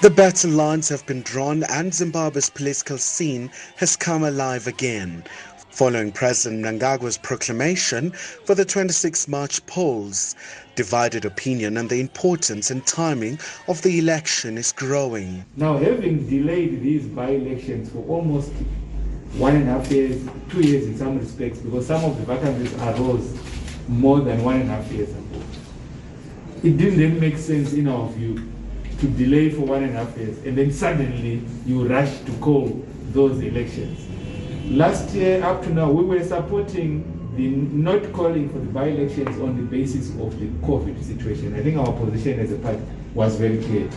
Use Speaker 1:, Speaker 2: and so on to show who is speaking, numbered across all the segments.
Speaker 1: The battle lines have been drawn and Zimbabwe's political scene has come alive again. Following President Mnangagwa's proclamation for the 26 March polls, divided opinion on the importance and timing of the election is growing.
Speaker 2: Now, having delayed these by-elections for almost 1.5 years, 2 years in some respects, because some of the vacancies arose more than 1.5 years ago, it didn't then make sense in our view to delay for 1.5 years and then suddenly you rush to call those elections. Last year up to now, we were supporting the not calling for the by-elections on the basis of the COVID situation. I think our position as a party was very clear.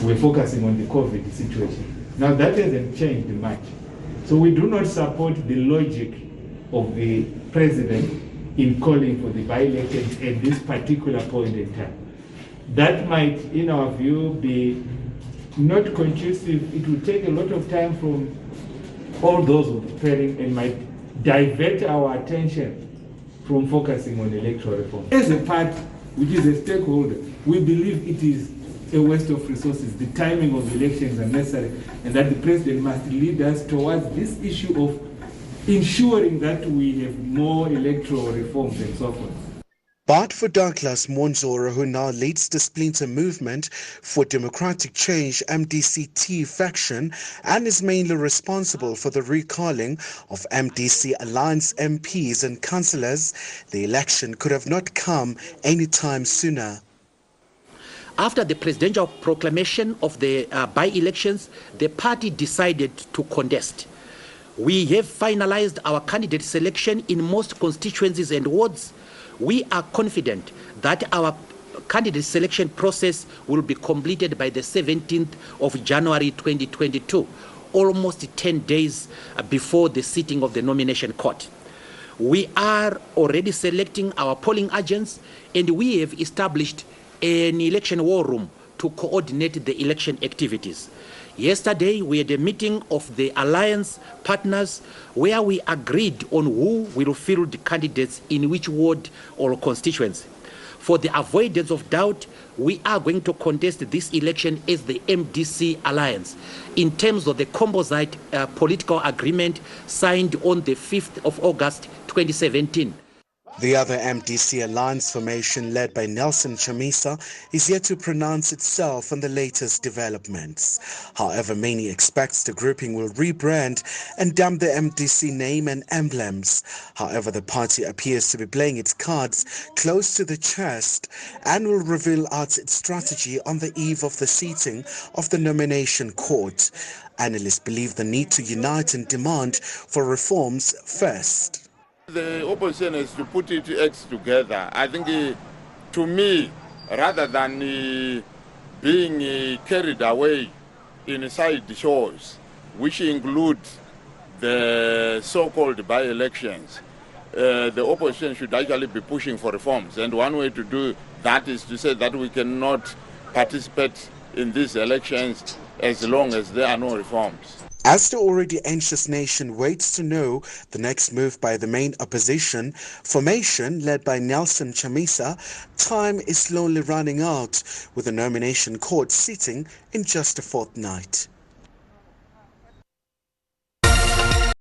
Speaker 2: We're focusing on the COVID situation. Now that hasn't changed much. So we do not support the logic of the president in calling for the by-elections at this particular point in time. That might, in our view, be not conducive. It will take a lot of time from all those who are preparing and might divert our attention from focusing on electoral reform. As a party, which is a stakeholder, we believe it is a waste of resources. The timing of elections are necessary, and that the president must lead us towards this issue of ensuring that we have more electoral reforms and so forth.
Speaker 1: But for Douglas Monzora, who now leads the Splinter Movement for Democratic Change MDCT faction and is mainly responsible for the recalling of MDC Alliance MPs and councillors, the election could have not come any time sooner.
Speaker 3: After the presidential proclamation of the by-elections, the party decided to contest. We have finalized our candidate selection in most constituencies and wards. We are confident that our candidate selection process will be completed by the 17th of January 2022, almost 10 days before the sitting of the nomination court. We are already selecting our polling agents, and we have established an election war room to coordinate the election activities. Yesterday, we had a meeting of the alliance partners where we agreed on who will field the candidates in which ward or constituency. For the avoidance of doubt, we are going to contest this election as the MDC Alliance in terms of the composite political agreement signed on the 5th of August 2017.
Speaker 1: The other MDC alliance formation, led by Nelson Chamisa, is yet to pronounce itself on the latest developments. However, many expect the grouping will rebrand and dump the MDC name and emblems. However, the party appears to be playing its cards close to the chest and will reveal out its strategy on the eve of the seating of the nomination court. Analysts believe the need to unite and demand for reforms first.
Speaker 4: The opposition has to put its acts together. I think, to me, rather than being carried away in side shows, which include the so-called by-elections, the opposition should actually be pushing for reforms. And one way to do that is to say that we cannot participate in these elections as long as there are no reforms.
Speaker 1: As the already anxious nation waits to know the next move by the main opposition formation led by Nelson Chamisa, time is slowly running out, with the nomination court sitting in just a fortnight.